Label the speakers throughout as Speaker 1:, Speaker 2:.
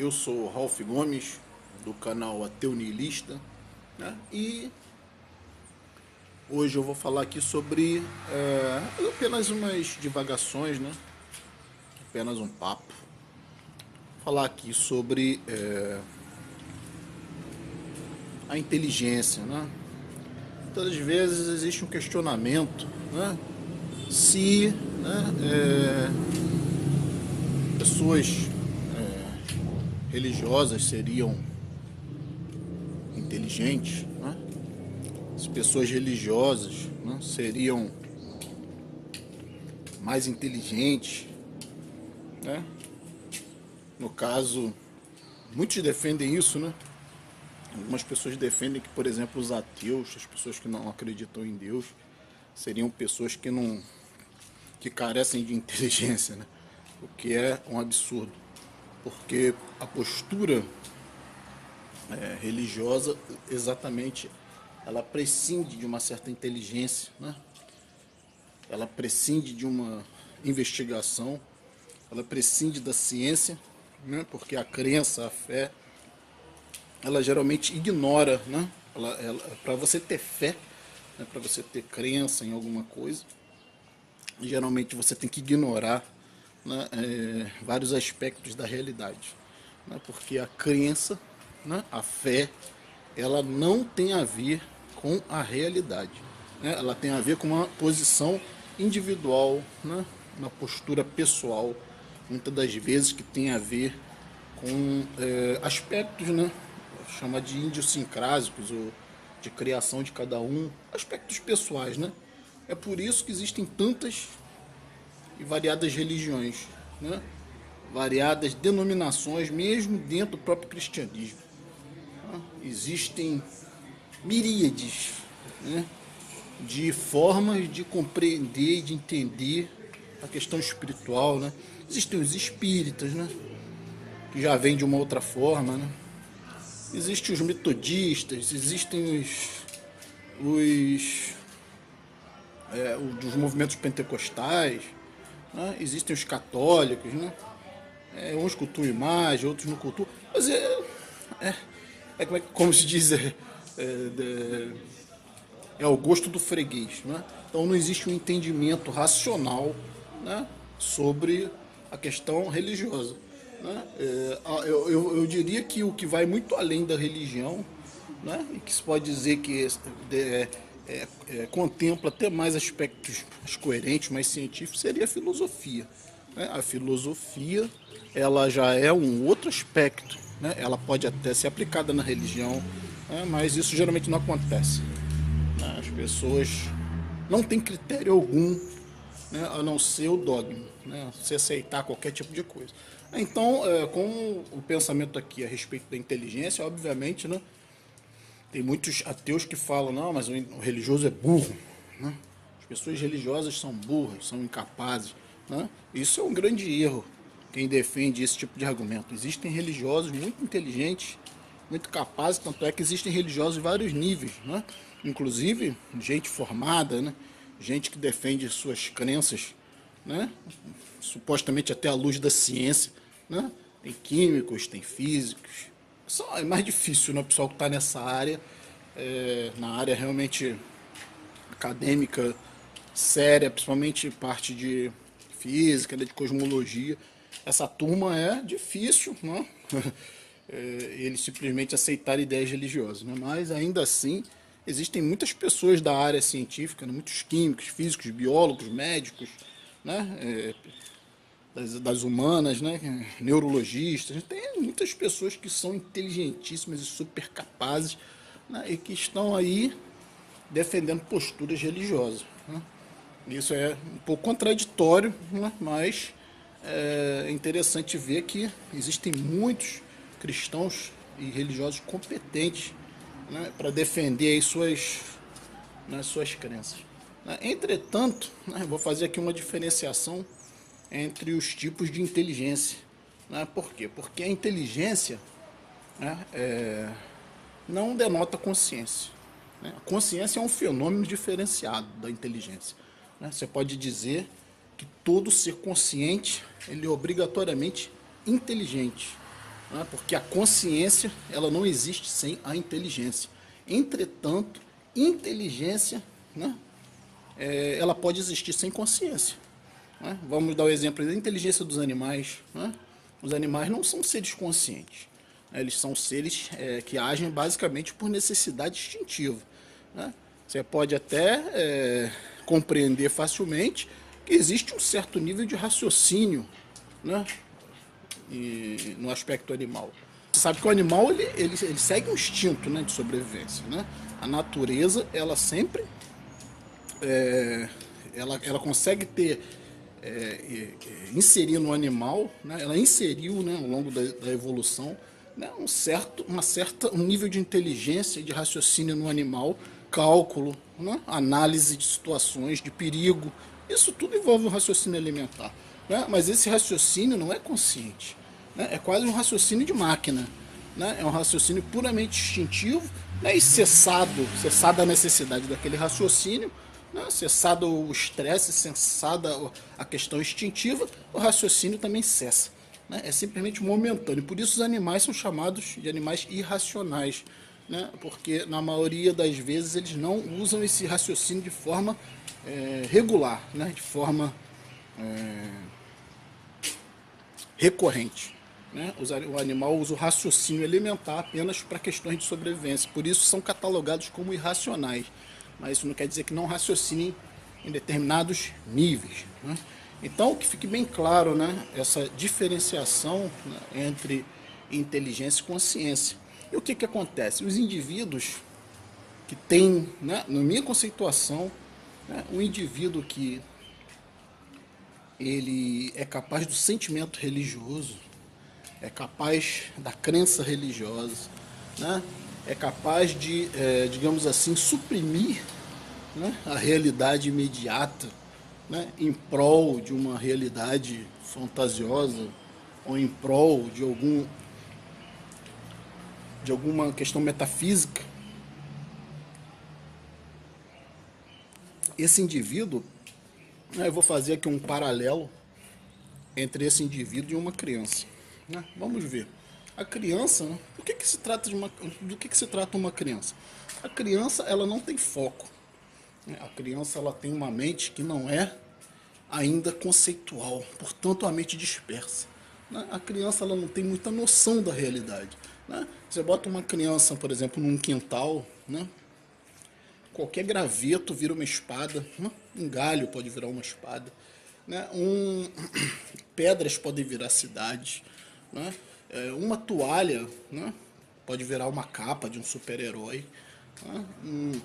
Speaker 1: Eu sou Ralph Gomes, do canal Ateu Niilista, né? E hoje eu vou falar aqui sobre apenas umas divagações, né? Apenas um papo. Falar aqui sobre a inteligência, né? Muitas vezes existe um questionamento, né? Se pessoas religiosas seriam inteligentes, né? As pessoas religiosas, né, seriam mais inteligentes, né? No caso, muitos defendem isso, né? Algumas pessoas defendem que, por exemplo, os ateus, as pessoas que não acreditam em Deus, seriam pessoas que carecem de inteligência, né? O que é um absurdo, porque a postura religiosa, exatamente, ela prescinde de uma certa inteligência, né? Ela prescinde de uma investigação, ela prescinde da ciência, né? Porque a crença, a fé, ela geralmente ignora, né? Para você ter fé, né? Para você ter crença em alguma coisa, geralmente você tem que ignorar, né? Vários aspectos da realidade, né? Porque a crença, né? A fé, ela não tem a ver com a realidade, né? Ela tem a ver com uma posição individual, né? Uma postura pessoal, muitas das vezes que tem a ver com aspectos, né? Chama de idiosincrásicos ou de criação de cada um, aspectos pessoais, né? É por isso que existem tantas e variadas religiões, né? Variadas denominações, mesmo dentro do próprio cristianismo. Né? Existem miríades, né, de formas de compreender e de entender a questão espiritual, né? Existem os espíritas, né, que já vêm de uma outra forma, né? Existem os metodistas, existem os dos movimentos pentecostais, né? Existem os católicos, né? Uns cultuam imagem, outros não cultuam. Mas como se diz, é o gosto do freguês, né? Então não existe um entendimento racional, né, sobre a questão religiosa, né? Eu diria que o que vai muito além da religião, né, e que se pode dizer que contempla até mais aspectos mais coerentes, mais científicos, seria a filosofia, né? A filosofia, ela já é um outro aspecto, né? Ela pode até ser aplicada na religião, né, mas isso geralmente não acontece, né? As pessoas não têm critério algum, né, a não ser o dogma, né, se aceitar qualquer tipo de coisa. Então, com o pensamento aqui a respeito da inteligência, obviamente, né, tem muitos ateus que falam, não, mas o religioso é burro, né? As pessoas religiosas são burras, são incapazes, né? Isso é um grande erro, quem defende esse tipo de argumento. Existem religiosos muito inteligentes, muito capazes, tanto é que existem religiosos de vários níveis, né? Inclusive gente formada, né? Gente que defende suas crenças, né, supostamente até à luz da ciência, né? Tem químicos, tem físicos. Só é mais difícil, né, o pessoal que está nessa área, na área realmente acadêmica séria, principalmente parte de física, de cosmologia. Essa turma é difícil, né? Eles simplesmente aceitarem ideias religiosas, né? Mas ainda assim existem muitas pessoas da área científica, né? Muitos químicos, físicos, biólogos, médicos, né? Das humanas, né? Neurologistas. Tem muitas pessoas que são inteligentíssimas e super capazes, né, e que estão aí defendendo posturas religiosas, né? Isso é um pouco contraditório, né, mas é interessante ver que existem muitos cristãos e religiosos competentes, né, para defender aí suas crenças. Entretanto, né, vou fazer aqui uma diferenciação entre os tipos de inteligência. Né? Por quê? Porque a inteligência, né, não denota consciência, né? A consciência é um fenômeno diferenciado da inteligência, né? Você pode dizer que todo ser consciente ele é obrigatoriamente inteligente. né? Porque a consciência ela não existe sem a inteligência. Entretanto, inteligência, né, ela pode existir sem consciência. Né? Vamos dar o exemplo da inteligência dos animais. Né? Os animais não são seres conscientes. Né? Eles são seres que agem basicamente por necessidade instintiva. Né? Você pode até compreender facilmente que existe um certo nível de raciocínio, né, no aspecto animal. Você sabe que o animal ele segue um instinto, né, de sobrevivência. Né? A natureza ela sempre ela consegue ter inserir no animal, né, ela inseriu, né, ao longo da evolução, né, um nível de inteligência e de raciocínio no animal, cálculo, né, análise de situações, de perigo. Isso tudo envolve um raciocínio alimentar. Né, mas esse raciocínio não é consciente. Né, é quase um raciocínio de máquina. Né, é um raciocínio puramente instintivo, né, e cessada a necessidade daquele raciocínio, né, cessado o estresse, cessada a questão instintiva, o raciocínio também cessa. Né? É simplesmente momentâneo. Por isso os animais são chamados de animais irracionais. Né? Porque na maioria das vezes eles não usam esse raciocínio de forma regular, né? De forma recorrente. Né? O animal usa o raciocínio elementar apenas para questões de sobrevivência. Por isso são catalogados como irracionais. Mas isso não quer dizer que não raciocinem em determinados níveis. Né? Então, que fique bem claro, né, essa diferenciação, né, entre inteligência e consciência. E o que acontece? Os indivíduos que têm, né, na minha conceituação, né, um indivíduo que ele é capaz do sentimento religioso, é capaz da crença religiosa, né, é capaz de, digamos assim, suprimir, né, a realidade imediata, né, em prol de uma realidade fantasiosa ou em prol de alguma questão metafísica. Esse indivíduo, né, eu vou fazer aqui um paralelo entre esse indivíduo e uma criança. Né? Vamos ver. A criança, né, do que se trata uma criança? A criança ela não tem foco. A criança ela tem uma mente que não é ainda conceitual, portanto a mente dispersa. Né? A criança ela não tem muita noção da realidade. Né? Você bota uma criança, por exemplo, num quintal, né? Qualquer graveto vira uma espada, né? Um galho pode virar uma espada, né? Pedras podem virar cidades, né? Uma toalha, né, pode virar uma capa de um super-herói. Né?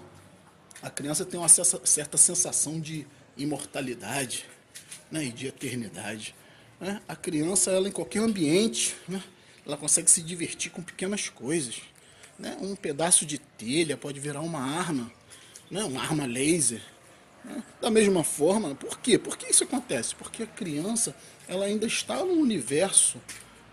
Speaker 1: A criança tem uma certa sensação de imortalidade, né, e de eternidade. Né? A criança, ela em qualquer ambiente, né, ela consegue se divertir com pequenas coisas. Né? Um pedaço de telha pode virar uma arma, né, uma arma laser. Né? Da mesma forma, por quê? Por que isso acontece? Porque a criança ela ainda está num universo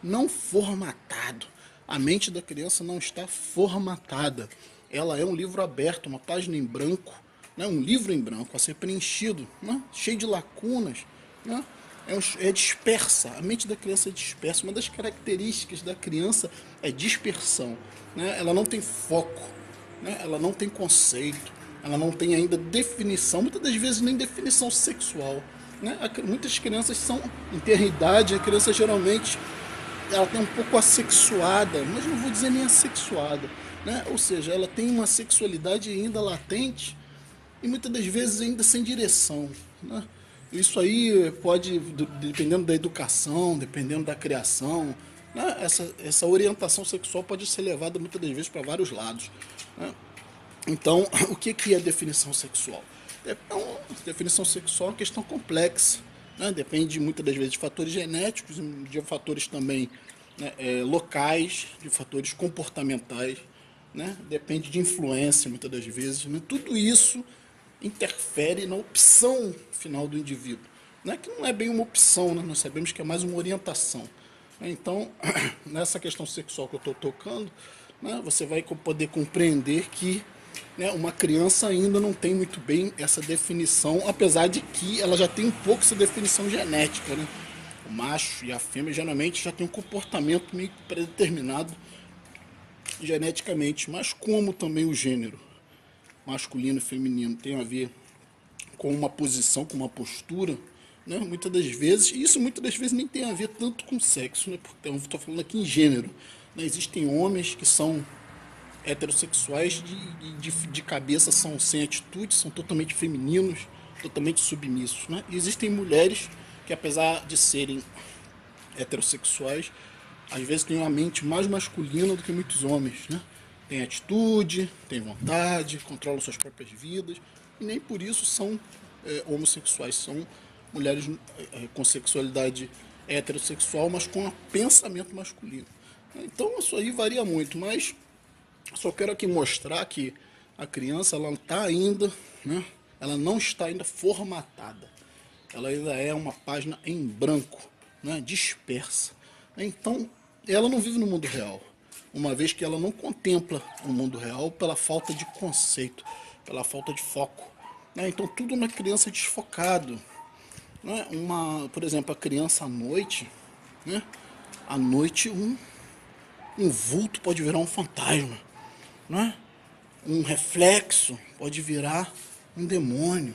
Speaker 1: não formatado. A mente da criança não está formatada. Ela é um livro aberto, uma página em branco, né? Um livro em branco a ser preenchido, né? Cheio de lacunas. Né? É dispersa. A mente da criança é dispersa. Uma das características da criança é dispersão. Né? Ela não tem foco, né? Ela não tem conceito, ela não tem ainda definição, muitas das vezes nem definição sexual. Né? Muitas crianças são, em ter idade, a criança geralmente ela tem um pouco assexuada, mas não vou dizer nem assexuada, né? Ou seja, ela tem uma sexualidade ainda latente e muitas das vezes ainda sem direção. Né? Isso aí pode, dependendo da educação, dependendo da criação, né? Essa orientação sexual pode ser levada muitas das vezes para vários lados. Né? Então, o que é definição sexual? Definição sexual é uma questão complexa. Né? Depende muitas das vezes de fatores genéticos, de fatores também, né, locais, de fatores comportamentais. Né? Depende de influência muitas das vezes. Né? Tudo isso interfere na opção final do indivíduo. Né? Que não é bem uma opção, né? Nós sabemos que é mais uma orientação. Então, nessa questão sexual que eu estou tocando, né, você vai poder compreender que, né, uma criança ainda não tem muito bem essa definição, apesar de que ela já tem um pouco essa definição genética. Né? macho e a fêmea geralmente já tem um comportamento meio predeterminado geneticamente, mas como também o gênero masculino e feminino tem a ver com uma posição, com uma postura, né? Muitas das vezes, e isso muitas das vezes nem tem a ver tanto com sexo, né? Porque eu estou falando aqui em gênero, né? Existem homens que são heterossexuais de cabeça, são sem atitude, são totalmente femininos, totalmente submissos, né? E existem mulheres que, apesar de serem heterossexuais, às vezes têm uma mente mais masculina do que muitos homens, né? Tem atitude, tem vontade, controlam suas próprias vidas, e nem por isso são homossexuais, são mulheres com sexualidade heterossexual, mas com um pensamento masculino. Então isso aí varia muito, mas só quero aqui mostrar que a criança ela está ainda, né? Ela não está ainda formatada. Ela ainda é uma página em branco, né? Dispersa. Então, ela não vive no mundo real, uma vez que ela não contempla o mundo real pela falta de conceito, pela falta de foco, né? Então, tudo na criança é desfocado, né? Por exemplo, a criança à noite, né? À noite um vulto pode virar um fantasma, né? Um reflexo pode virar um demônio,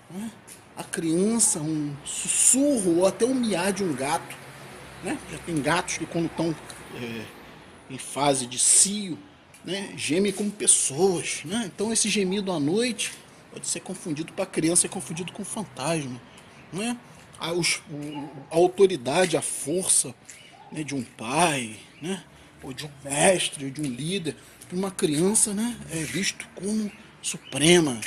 Speaker 1: né? A criança, um sussurro ou até um miar de um gato, né? Já tem gatos que quando estão em fase de cio, né, gemem como pessoas, né? Então esse gemido à noite pode ser confundido para a criança, é confundido com fantasma, né? A autoridade, a força, né, de um pai, né, ou de um mestre, ou de um líder, para uma criança, né, é visto como suprema,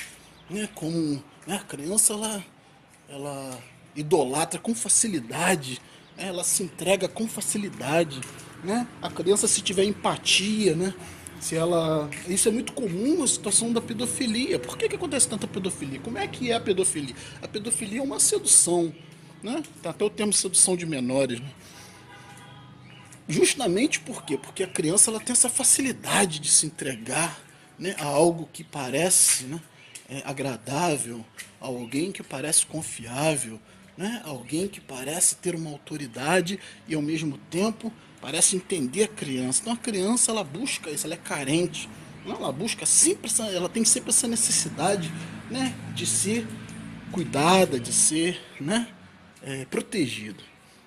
Speaker 1: né, como, né, a criança ela idolatra com facilidade, né, ela se entrega com facilidade, né? A criança, se tiver empatia, né, se ela, isso é muito comum na situação da pedofilia. Por que acontece tanta pedofilia? Como é que é a pedofilia? A pedofilia é uma sedução, né? Tá até o termo sedução de menores, né? Justamente por quê? Porque a criança ela tem essa facilidade de se entregar, né, a algo que parece, né, agradável, a alguém que parece confiável, né, alguém que parece ter uma autoridade e ao mesmo tempo parece entender a criança. Então a criança ela busca isso, ela é carente, não, ela busca sempre ela tem sempre essa necessidade, né, de ser cuidada, de ser, né, protegida,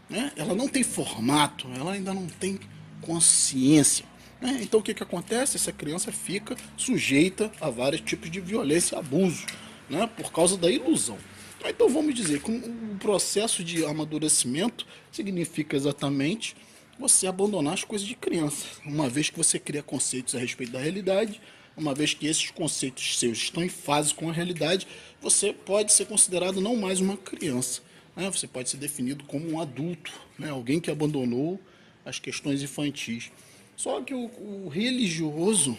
Speaker 1: né? Ela não tem formato, ela ainda não tem consciência, né? Então o que acontece? Essa criança fica sujeita a vários tipos de violência e abuso, né? Por causa da ilusão. Então vamos dizer que o processo de amadurecimento significa exatamente você abandonar as coisas de criança, uma vez que você cria conceitos a respeito da realidade. Uma vez que esses conceitos seus estão em fase com a realidade, você pode ser considerado não mais uma criança, né? Você pode ser definido como um adulto, né? Alguém que abandonou as questões infantis. Só que o religioso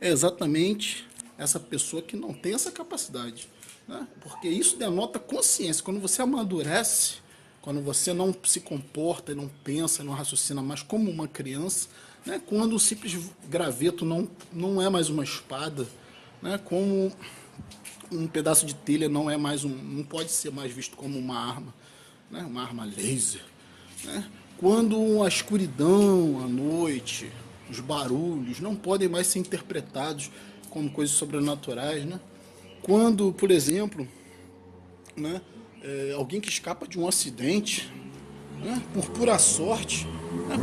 Speaker 1: é exatamente essa pessoa que não tem essa capacidade, né? Porque isso denota consciência. Quando você amadurece, quando você não se comporta, não pensa, não raciocina mais como uma criança, né? Quando um simples graveto não é mais uma espada, né? Como um pedaço de telha não pode ser mais visto como uma arma, né? Uma arma laser, né? Quando a escuridão, a noite, os barulhos não podem mais ser interpretados como coisas sobrenaturais, né? Quando, por exemplo, né, alguém que escapa de um acidente, né, por pura sorte, né,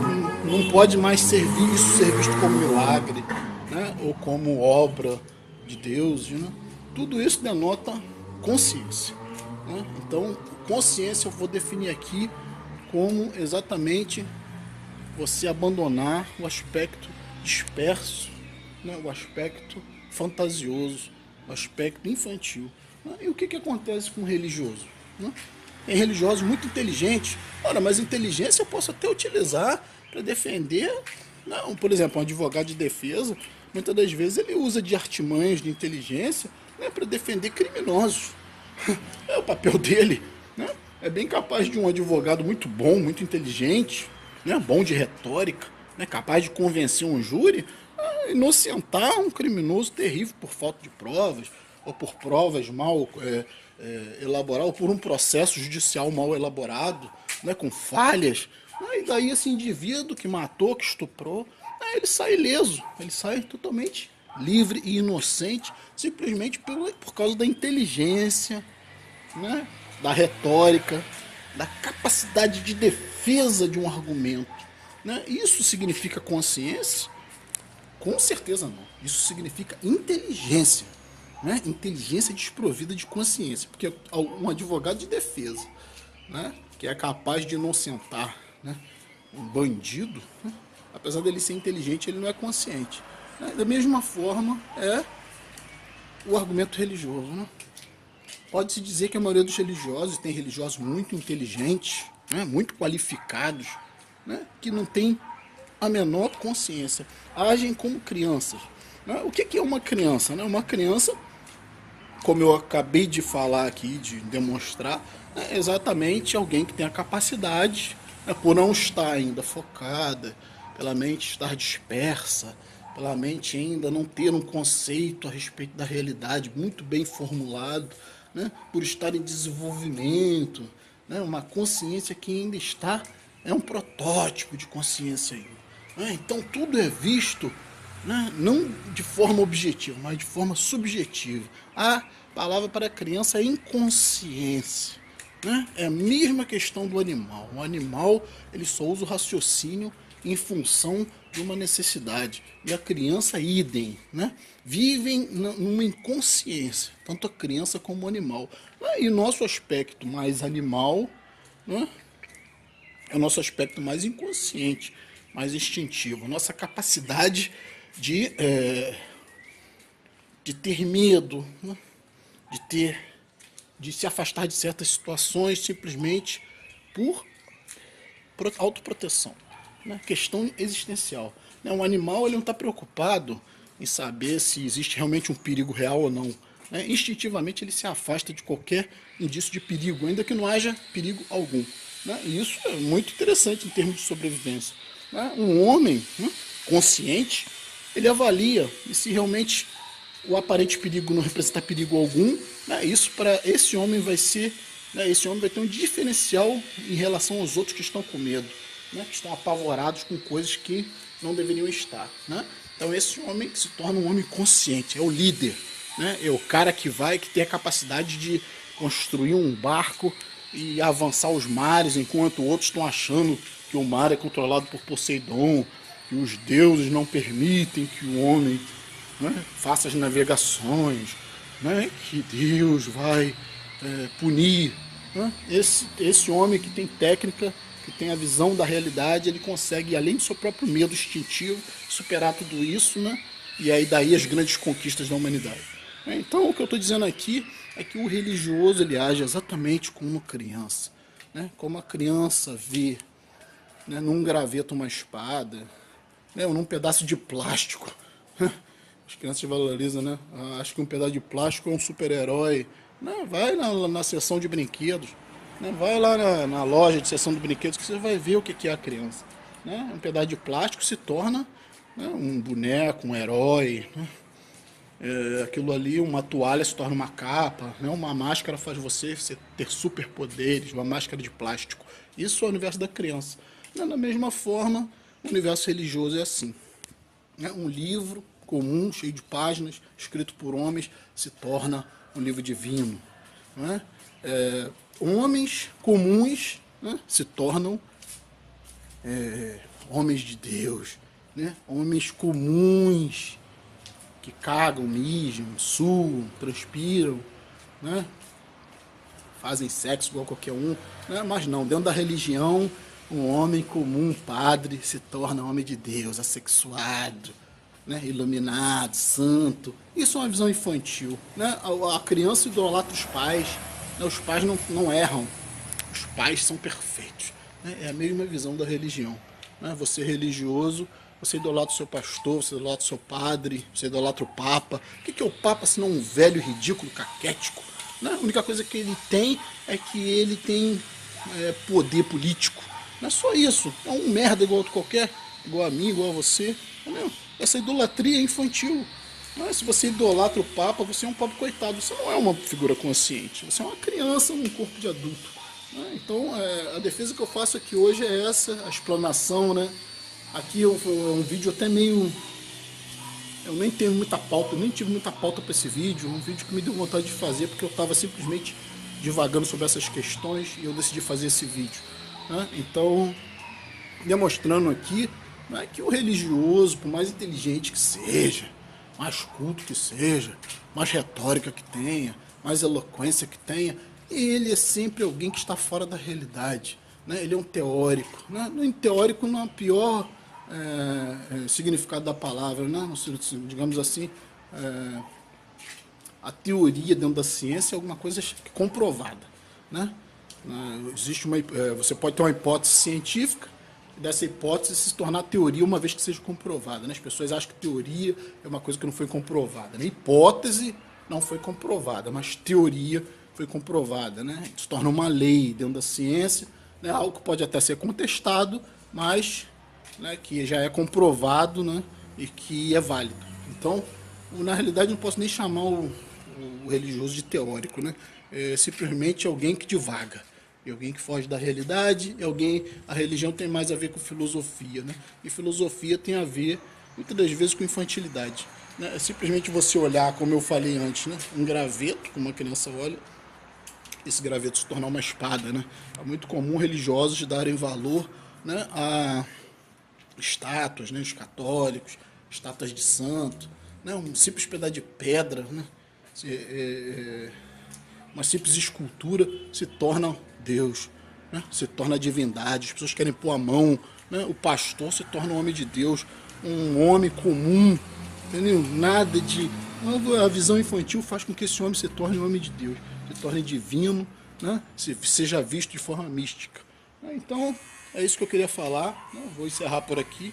Speaker 1: não pode mais ser visto como milagre, né, ou como obra de Deus, né? Tudo isso denota consciência, né? Então, consciência eu vou definir aqui como exatamente você abandonar o aspecto disperso, né, o aspecto fantasioso, o aspecto infantil, né? E o que acontece com o religioso, né? Tem religiosos muito inteligentes. Ora, mas inteligência eu posso até utilizar para defender. Não, por exemplo, um advogado de defesa, muitas das vezes ele usa de artimanhas de inteligência, né, para defender criminosos. É o papel dele, né? É bem capaz de um advogado muito bom, muito inteligente, né, bom de retórica, né, capaz de convencer um júri a inocentar um criminoso terrível por falta de provas, ou por provas mal elaboradas, ou por um processo judicial mal elaborado, né, com falhas, né, e daí esse indivíduo que matou, que estuprou, né, ele sai ileso, ele sai totalmente livre e inocente, simplesmente por causa da inteligência, né, da retórica, da capacidade de defesa de um argumento. Né? Isso significa consciência? Com certeza não. Isso significa inteligência. Né? Inteligência desprovida de consciência. Porque um advogado de defesa, né, que é capaz de inocentar, né, um bandido, né, apesar dele ser inteligente, ele não é consciente. Né? Da mesma forma é o argumento religioso. Né? Pode-se dizer que a maioria dos religiosos, tem religiosos muito inteligentes, né, muito qualificados, né, que não tem a menor consciência, agem como crianças. Né? O que é uma criança? Né? Uma criança, como eu acabei de falar aqui, de demonstrar, é exatamente alguém que tem a capacidade, né, por não estar ainda focada, pela mente estar dispersa, pela mente ainda não ter um conceito a respeito da realidade muito bem formulado, né, por estar em desenvolvimento, né, uma consciência que ainda está, é um protótipo de consciência ainda. Né, então tudo é visto, né, não de forma objetiva, mas de forma subjetiva. A palavra para a criança é inconsciência. Né? É a mesma questão do animal. O animal ele só usa o raciocínio em função de uma necessidade. E a criança, idem. Né? Vivem numa inconsciência, tanto a criança como o animal. E o nosso aspecto mais animal, né, é o nosso aspecto mais inconsciente, mais instintivo. A nossa capacidade de ter medo, né? de se afastar de certas situações simplesmente por autoproteção, né? Questão existencial. Né? Um animal ele não está preocupado em saber se existe realmente um perigo real ou não. Né? Instintivamente ele se afasta de qualquer indício de perigo, ainda que não haja perigo algum. Né? E isso é muito interessante em termos de sobrevivência. Né? Um homem, né, consciente, ele avalia e se realmente o aparente perigo não representar perigo algum, né, isso para esse homem vai ser, né, esse homem vai ter um diferencial em relação aos outros que estão com medo, né, que estão apavorados com coisas que não deveriam estar. Né? Então esse homem se torna um homem consciente, é o líder, né, é o cara que tem a capacidade de construir um barco e avançar os mares, enquanto outros estão achando que o mar é controlado por Poseidon, que os deuses não permitem que o homem, né, faça as navegações, né, que Deus vai punir. Né? Esse homem que tem técnica, que tem a visão da realidade, ele consegue, além do seu próprio medo instintivo, superar tudo isso, né? E aí daí as grandes conquistas da humanidade. Então o que eu estou dizendo aqui é que o religioso ele age exatamente como uma criança. Né? Como a criança vê, né, num graveto uma espada, né, ou num pedaço de plástico. As crianças valorizam, né? Acho que um pedaço de plástico é um super-herói. Não, vai na seção de brinquedos. Né? Vai lá na loja de seção de brinquedos que você vai ver o que é a criança. Né? Um pedaço de plástico se torna, né, um boneco, um herói. Né? Aquilo ali, uma toalha se torna uma capa. Né? Uma máscara faz você ter superpoderes, uma máscara de plástico. Isso é o universo da criança. Da mesma forma, o universo religioso é assim. Né? Um livro comum, cheio de páginas, escrito por homens, se torna um livro divino. Né? Homens comuns, né, se tornam homens de Deus. Né? Homens comuns que cagam, mijam, suam, transpiram, né? Fazem sexo igual qualquer um. Né? Mas não, dentro da religião, um homem comum, um padre, se torna homem de Deus, assexuado, né, iluminado, santo. Isso é uma visão infantil. Né? A criança idolatra os pais. Né? Os pais não erram. Os pais são perfeitos. Né? É a mesma visão da religião. Né? Você é religioso, você idolatra o seu pastor, você idolatra o seu padre, você idolatra o Papa. O que é o Papa senão um velho ridículo, caquético? Né? A única coisa que ele tem é que ele tem poder político. Não é só isso. É um merda igual a qualquer, igual a mim, igual a você. Entendeu? Essa idolatria é infantil. Mas se você idolatra o Papa, você é um pobre coitado. Você não é uma figura consciente. Você é uma criança num corpo de adulto. Então, a defesa que eu faço aqui hoje é essa, a explanação, né? Aqui é um vídeo até meio... Eu nem tenho muita pauta, eu nem tive muita pauta para esse vídeo. Um vídeo que me deu vontade de fazer porque eu estava simplesmente divagando sobre essas questões e eu decidi fazer esse vídeo, né? Então, demonstrando aqui, né, que o religioso, por mais inteligente que seja, mais culto que seja, mais retórica que tenha, mais eloquência que tenha, ele é sempre alguém que está fora da realidade, né? Ele é um teórico, né? Um teórico no pior significado da palavra, né? Digamos assim, a teoria dentro da ciência é alguma coisa comprovada, né? Existe você pode ter uma hipótese científica e dessa hipótese se tornar teoria uma vez que seja comprovada, né? As pessoas acham que teoria é uma coisa que não foi comprovada, né? Hipótese não foi comprovada, mas teoria foi comprovada, né? Se torna uma lei dentro da ciência, né? Algo que pode até ser contestado, mas, né, que já é comprovado, né, e que é válido. Então, na realidade, não posso nem chamar o religioso de teórico, né? É simplesmente alguém que divaga, é alguém que foge da realidade, é alguém. A religião tem mais a ver com filosofia, né? E filosofia tem a ver muitas das vezes com infantilidade, né? É simplesmente você olhar, como eu falei antes, né, um graveto, como uma criança olha, esse graveto se tornar uma espada, né? É muito comum religiosos darem valor, né, a estátuas, né, os católicos, estátuas de santo, né, um simples pedaço de pedra, né, uma simples escultura se torna Deus, né, se torna divindade. As pessoas querem pôr a mão, né, o pastor se torna um homem de Deus, um homem comum, entendeu? Nada de... A visão infantil faz com que esse homem se torne um homem de Deus, se torne divino, né, seja visto de forma mística. Então, é isso que eu queria falar, né? Vou encerrar por aqui,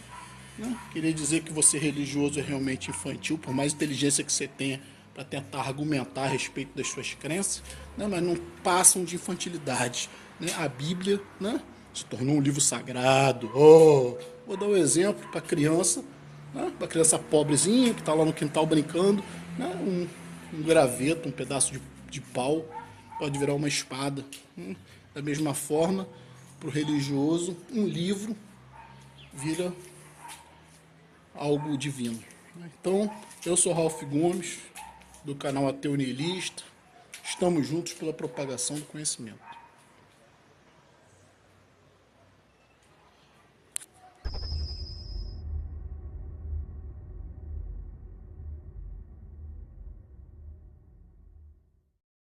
Speaker 1: né? Queria dizer que você religioso é realmente infantil, por mais inteligência que você tenha para tentar argumentar a respeito das suas crenças, né? Mas não passam de infantilidade, né? A Bíblia, né, se tornou um livro sagrado. Oh, vou dar um exemplo para criança, né? Para criança pobrezinha que está lá no quintal brincando, né? Um graveto, um pedaço de pau pode virar uma espada, né? Da mesma forma, para o religioso, um livro vira algo divino. Então, eu sou Ralph Gomes, do canal Ateu Niilista. Estamos juntos pela propagação do conhecimento.